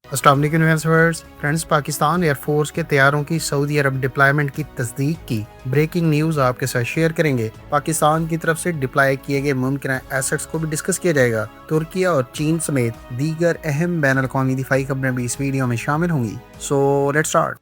अस्सलाम वालेकुम viewers. Friends, Pakistan air force के तैयारों की सऊदी अरब डिप्लॉयमेंट की तस्दीक की ब्रेकिंग न्यूज़ आपके साथ शेयर करेंगे। पाकिस्तान की तरफ से डिप्लॉय किए गए मुमकिन एसेट्स को भी डिस्कस किया जाएगा। तुर्की और चीन समेत दीगर अहम बैन अल-अक़वामी दिफाई खबरें भी इस वीडियो में शामिल होंगी। So let's start.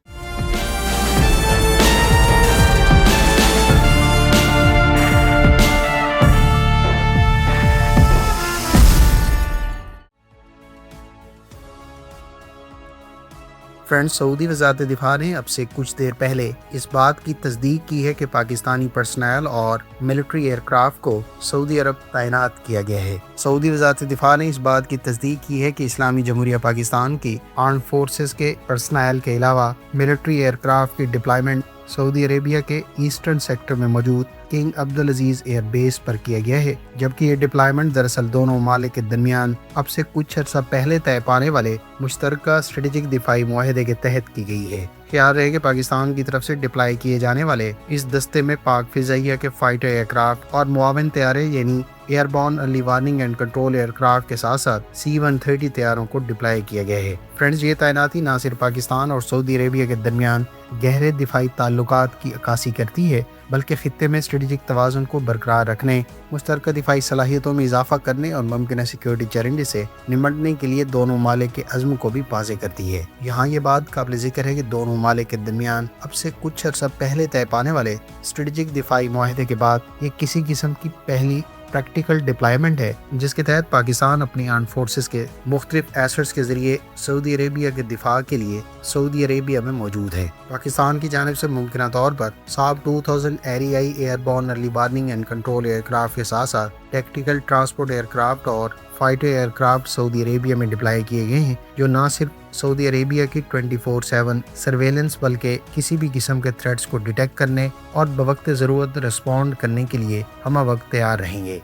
Friends, Saudi वज़ारत दिफा ने अब से कुछ देर पहले इस बात की तस्दीक की है कि पाकिस्तानी पर्सनल और मिलिट्री एयरक्राफ्ट को सऊदी अरब तैनात किया गया है। सऊदी वज़ारत दिफा ने इस बात की तस्दीक की है कि इस्लामी जमहूरिया पाकिस्तान की आर्म्ड फोर्सेस के पर्सनल के अलावा मिलिट्री एयरक्राफ्ट की डिप्लॉयमेंट सऊदी अरेबिया के ईस्टर्न सेक्टर में मौजूद किंग अब्दुल अजीज एयर बेस पर किया गया है, जबकि ये डिप्लॉयमेंट दरअसल दोनों ममालिक के दरमियान अब से कुछ अर्सा पहले तय पाने वाले मुश्तरका स्ट्रेटेजिक दिफाई मुआहदे के तहत की गई है। ख्याल रहे कि पाकिस्तान की तरफ से डिप्लॉय किए जाने वाले इस दस्ते में पाक फिजाइया के फाइटर एयरक्राफ्ट और मुआवन तैयारे यानी airborne early warning and control aircraft के साथ साथ C-130 तैयारों को डिप्लॉय किया गया है। फ्रेंड्स, ये तैनाती न सिर्फ पाकिस्तान और सऊदी अरेबिया के दरमियान गहरे दिफाई ताल्लुकात की अक्कासी करती है, बल्कि खित्ते में स्ट्रेटेजिक तवाज़ुन को बरकरार रखने, मुश्तरका दिफाई सलाहियतों में इजाफा करने और मुमकिन सिक्योरिटी चैलेंज से निमटने के लिए दोनों ममालिक के अज़्म को भी वाज़ेह करती है। यहाँ ये बात काबिल ज़िक्र है कि दोनों ममालिक के दरमियान अब से कुछ अर्सा पहले तय पाने वाले स्ट्रेटेजिक दिफाई मुआहदे के बाद ये किसी किस्म की पहली प्रैक्टिकल डिप्लॉयमेंट है, जिसके तहत पाकिस्तान अपनी आर्म्ड फोर्सेस के मुख्तलिफ एसेट्स के जरिए सऊदी अरेबिया के दिफा के लिए सऊदी अरेबिया में मौजूद है। पाकिस्तान की जानिब से मुमकिन तौर पर साब 2000 एरियाई airborne early warning and control aircraft के साथ साथ टैक्टिकल ट्रांसपोर्ट एयरक्राफ्ट और फाइटर एयरक्राफ्ट सऊदी अरेबिया में डिप्लॉय किए गए हैं, जो न सिर्फ सऊदी अरेबिया की 24/7 सर्वेलेंस बल्कि किसी भी किस्म के थ्रेट्स को डिटेक्ट करने और बवक्त ज़रूरत रिस्पॉन्ड करने के लिए हम वक्त तैयार रहेंगे।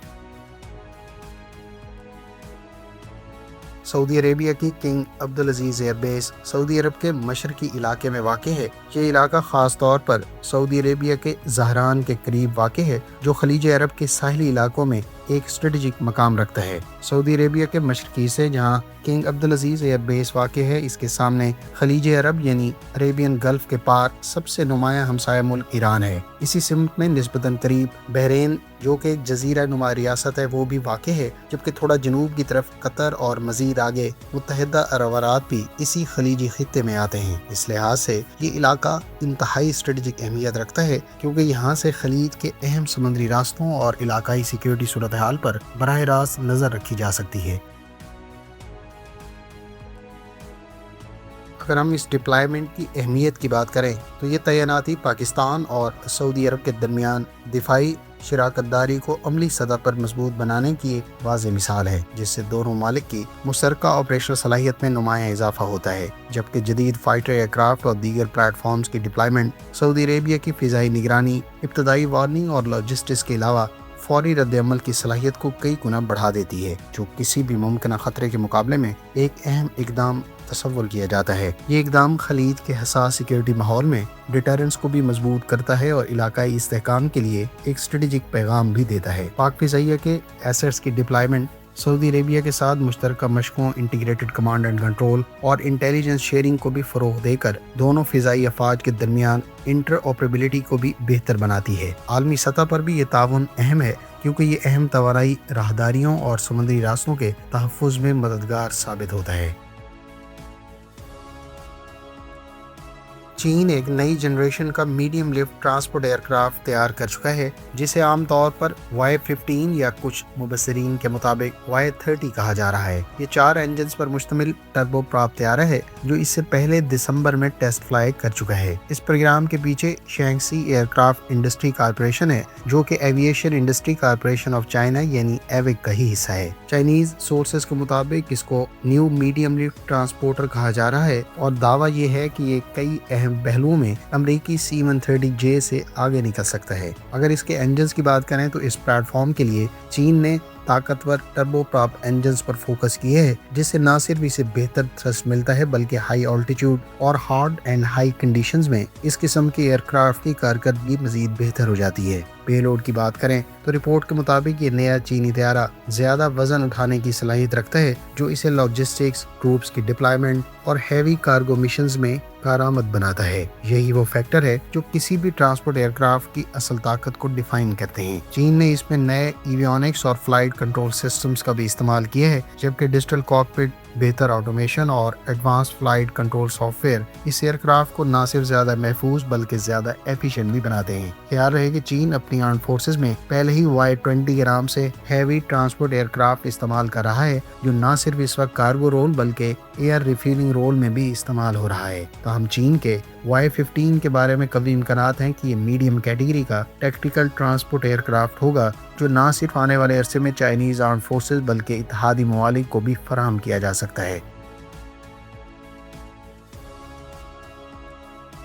सऊदी अरेबिया की किंग अब्दुल अजीज एयर बेस सऊदी अरब के मशरकी इलाके में वाक़ है। ये इलाका ख़ास तौर पर सऊदी अरेबिया के ज़हरान के करीब वाक़ है, जो खलीज अरब के साहिली इलाकों में एक स्ट्रेटेजिक मकाम रखता है। सऊदी अरेबिया के मशरकी से जहाँ किंग अब्दुल अजीज एयर बेस वाक़ है, इसके सामने खलीज अरब यानी अरेबियन गल्फ के पार सबसे नुमाया हमसाया मुल्क ईरान है। इसी सिमत में निस्बतन करीब बहरीन, जो कि एक जजीरा नुमा रियासत है, वो भी वाक़ है, जबकि थोड़ा जनूब की तरफ कतर और मजीद आगे मुत्तहिदा अरब अमारात भी इसी खलीजी खित्ते में आते हैं। इस लिहाज से ये इलाका इंतहाई स्ट्रेटेजिक अहमियत रखता है, क्योंकि यहाँ से खलीज के अहम समुद्री रास्तों और इलाकाई सिक्योरिटी सूरत हाल पर बराह रास्त नजर रखी जा सकती है। अगर हम इस डिप्लॉयमेंट की अहमियत की बात करें तो ये तैनाती पाकिस्तान और सऊदी अरब के दरमियान दिफाई शराकतदारी को अमली सतह पर मजबूत बनाने की एक वाज़ेह मिसाल है, जिससे दोनों मालिक की मुश्तरका ऑपरेशनल सलाहियत में नुमाया इजाफा होता है। जबकि जदीद फाइटर एयरक्राफ्ट और दीगर प्लेटफॉर्म्स की डिप्लॉयमेंट सऊदी अरेबिया की फ़िज़ाई निगरानी, इब्तदाई वार्निंग और लॉजिस्टिक्स के अलावा फौरी रद्द-ए-अमल की सलाहियत को कई गुना बढ़ा देती है, जो किसी भी मुमकिन खतरे के मुकाबले में एक अहम इकदाम तसव्वुर किया जाता है। ये इकदाम खलीज के हसास सिक्योरिटी माहौल में डिटरेंस को भी मजबूत करता है और इलाकाई इस्तेहकाम के लिए एक स्ट्रेटेजिक पैगाम भी देता है। पाक फिज़ाइया के एसेट्स की डिप्लॉयमेंट सऊदी अरेबिया के साथ मुश्तरका मशकों, इंटीग्रेटेड कमांड एंड कंट्रोल और इंटेलिजेंस शेयरिंग को भी फ़रोग़ देकर दोनों फ़िज़ाई अफवाज के दरमियान इंटरऑपरेबिलिटी को भी बेहतर बनाती है। आलमी सतह पर भी ये ताउन अहम है, क्योंकि ये अहम तवानाई राहदारियों और समुद्री रास्तों के तहफ़्फ़ुज़ में मददगार साबित होता है। चीन एक नई जनरेशन का मीडियम लिफ्ट ट्रांसपोर्ट एयरक्राफ्ट तैयार कर चुका है, जिसे आमतौर पर Y-15 या कुछ मुबस्सिरीन के मुताबिक Y-30 कहा जा रहा है। ये 4 इंजन पर मुश्तमिल टर्बोप्रॉप तैयारा है, जो इससे पहले दिसंबर में टेस्ट फ्लाई कर चुका है। इस प्रोग्राम के पीछे शैंक्सी एयरक्राफ्ट इंडस्ट्री कॉर्पोरेशन है, जो कि aviation industry corporation of China यानी एविक का ही हिस्सा है। चाइनीज सोर्सेज के मुताबिक इसको न्यू मीडियम लिफ्ट ट्रांसपोर्टर कहा जा रहा है और दावा ये है कि ये कई अहम पहलुओं में अमेरिकी C-130J से आगे निकल सकता है। अगर इसके इंजन्स की बात करें तो इस प्लेटफॉर्म के लिए चीन ने ताकतवर टर्बोप्रॉप इंजन्स पर फोकस किए है, जिससे न सिर्फ इसे बेहतर थ्रस्ट मिलता है, बल्कि हाई ऑल्टीट्यूड और हार्ड एंड हाई कंडीशंस में इस किस्म के एयरक्राफ्ट की कारकर्दगी मजीद बेहतर हो जाती है। پے لوڈ کی بات کریں تو رپورٹ کے مطابق یہ نیا چینی طیارہ زیادہ وزن اٹھانے کی صلاحیت رکھتا ہے، جو اسے لاجسٹکس، ٹروپس کی ڈپلائمنٹ اور ہیوی کارگو مشنز میں کارآمد بناتا ہے۔ یہی وہ فیکٹر ہے جو کسی بھی ٹرانسپورٹ ایئر کرافٹ کی اصل طاقت کو ڈیفائن کرتے ہیں۔ چین نے اس میں نئے ایویونکس اور فلائٹ کنٹرول سسٹمز کا بھی استعمال کیا ہے، جبکہ ڈیجیٹل کاکپٹ، بہتر آٹومیشن اور advance flight control software اس ایئر کرافٹ کو نہ صرف زیادہ محفوظ بلکہ زیادہ ایفیشینٹ بھی بناتے ہیں۔ خیال رہے کہ چین اپنی آرمڈ فورسز میں پہلے ہی Y-20 کے نام سے ہیوی ٹرانسپورٹ ایئر کرافٹ استعمال کر رہا ہے، جو نہ صرف اس وقت کارگو رول بلکہ ایئر ریفیلنگ رول میں بھی استعمال ہو رہا ہے۔ تاہم چین کے Y-15 کے بارے میں قوی امکانات ہیں کہ یہ میڈیم کیٹیگری کا ٹیکٹیکل ٹرانسپورٹ ایئر کرافٹ ہوگا، جو نہ صرف آنے والے عرصے میں چائنیز آرمڈ فورسز بلکہ اتحادی ممالک کو بھی فراہم کیا جا سکتا ہے۔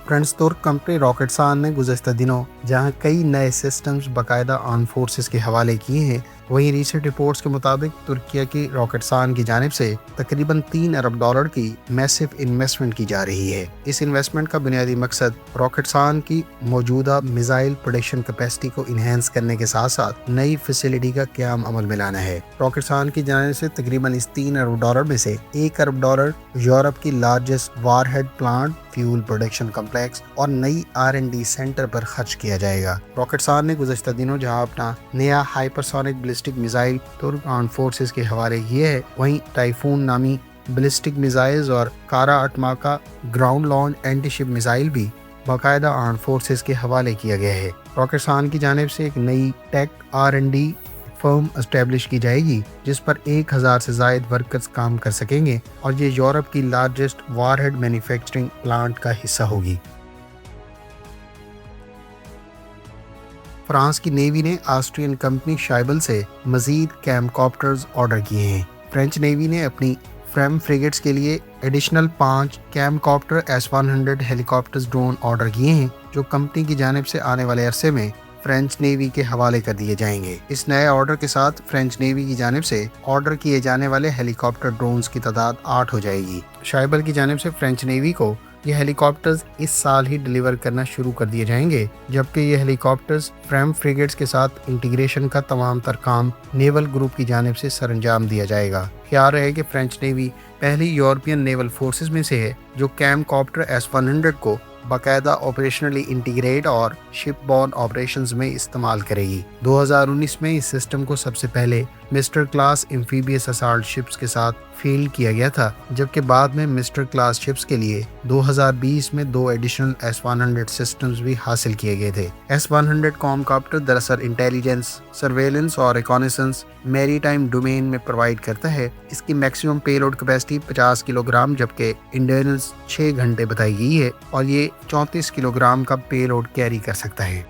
فرینڈز، ترک کمپنی راکٹسان نے گزشتہ دنوں جہاں کئی نئے سسٹمز باقاعدہ آرمڈ فورسز کے حوالے کیے ہیں، وہیں ریسنٹ رپورٹس کے مطابق ترکیہ کی راکٹسان کی جانب سے تقریباً $3 ارب کی میسو انویسٹمنٹ کی جا رہی ہے۔ اس انویسٹمنٹ کا بنیادی مقصد راکٹسان کی موجودہ میزائل پروڈکشن کیپیسٹی کو انہینس کرنے کے ساتھ ساتھ نئی فیسلٹی کا قیام عمل میں لانا ہے۔ راکٹسان کی جانب سے تقریباً اس $3 ارب میں سے $1 ارب یورپ کی largest warhead plant, fuel production complex اور نئی R&D سینٹر پر خرچ کیا جائے گا۔ راکٹسان نے گزشتہ دنوں جہاں اپنا نیا ہائپرسونک بیلسٹک میزائل ترک آرمڈ فورسز کے حوالے کیے ہے، وہیں ٹائفون نامی بیلسٹک میزائلز اور کارا اٹماکا گراؤنڈ لانچ اینٹی شپ میزائل بھی باقاعدہ آرمڈ فورسز کے حوالے کیا گیا ہے۔ راکٹسان کی جانب سے ایک نئی ٹیک R&D فرم اسٹیبلش کی جائے گی، جس پر 1000 سے زائد ورکرز کام کر سکیں گے، اور یہ یورپ کی largest war had manufacturing plant کا حصہ ہوگی۔ فرانس کی نیوی نے آسٹرین کمپنی شائبل سے مزید کیم کاپٹرز آرڈر کیے ہیں۔ فرینچ نیوی نے اپنی فریم فریگیٹس کے لیے ایڈیشنل 5 کیم کاپٹر S-100 ہیلی کاپٹرز ڈرون آرڈر کیے ہیں، جو کمپنی کی جانب سے آنے والے عرصے میں فرینچ نیوی کے حوالے کر دیے جائیں گے۔ اس نئے آرڈر کے ساتھ فرینچ نیوی کی جانب سے آرڈر کیے جانے والے ہیلی کاپٹر ڈرونز کی تعداد 8 ہو جائے گی۔ شائبل کی جانب سے فرینچ نیوی کو یہ ہیلی کاپٹرز اس سال ہی ڈیلیور کرنا شروع کر دیے جائیں گے، جبکہ یہ ہیلی کاپٹرز فریم فریگیٹس کے ساتھ انٹیگریشن کا تمام تر کام نیول گروپ کی جانب سے سر انجام دیا جائے گا۔ خیال رہے کہ فرینچ نیوی پہلی یورپین نیول فورسز میں سے ہے جو کیم کاپٹر S-100 کو باقاعدہ آپریشنلی انٹیگریٹ اور شپ بورن آپریشنز میں استعمال کرے گی۔ 2019 میں اس سسٹم کو سب سے پہلے Mistral class amphibious assault ships کے ساتھ فیلڈ کیا گیا تھا، جبکہ بعد میں مسٹر کلاس شپس کے لیے 2020 میں 2 ایڈیشنل S-100 سسٹمز بھی حاصل کیے گئے تھے۔ S-100 کام کاپٹر دراصل انٹیلیجنس، سرویلنس اور ریکانیسنس میری ٹائم ڈومین میں پرووائڈ کرتا ہے۔ اس کی میکسیمم پے لوڈ کیپیسٹی 50 کلو گرام جبکہ انڈیورنس 6 گھنٹے بتائی گئی ہے، اور یہ 34 کلو گرام کا پے لوڈ کیری کر سکتا ہے۔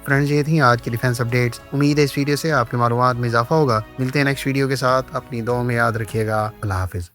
فرینڈز، یہ تھیں آج کی ڈیفینس اپڈیٹس۔ امید ہے اس ویڈیو سے آپ کی معلومات میں اضافہ ہوگا۔ ملتے ہیں نیکسٹ ویڈیو کے ساتھ، اپنی دعاؤں میں یاد رکھیے گا۔ اللہ حافظ۔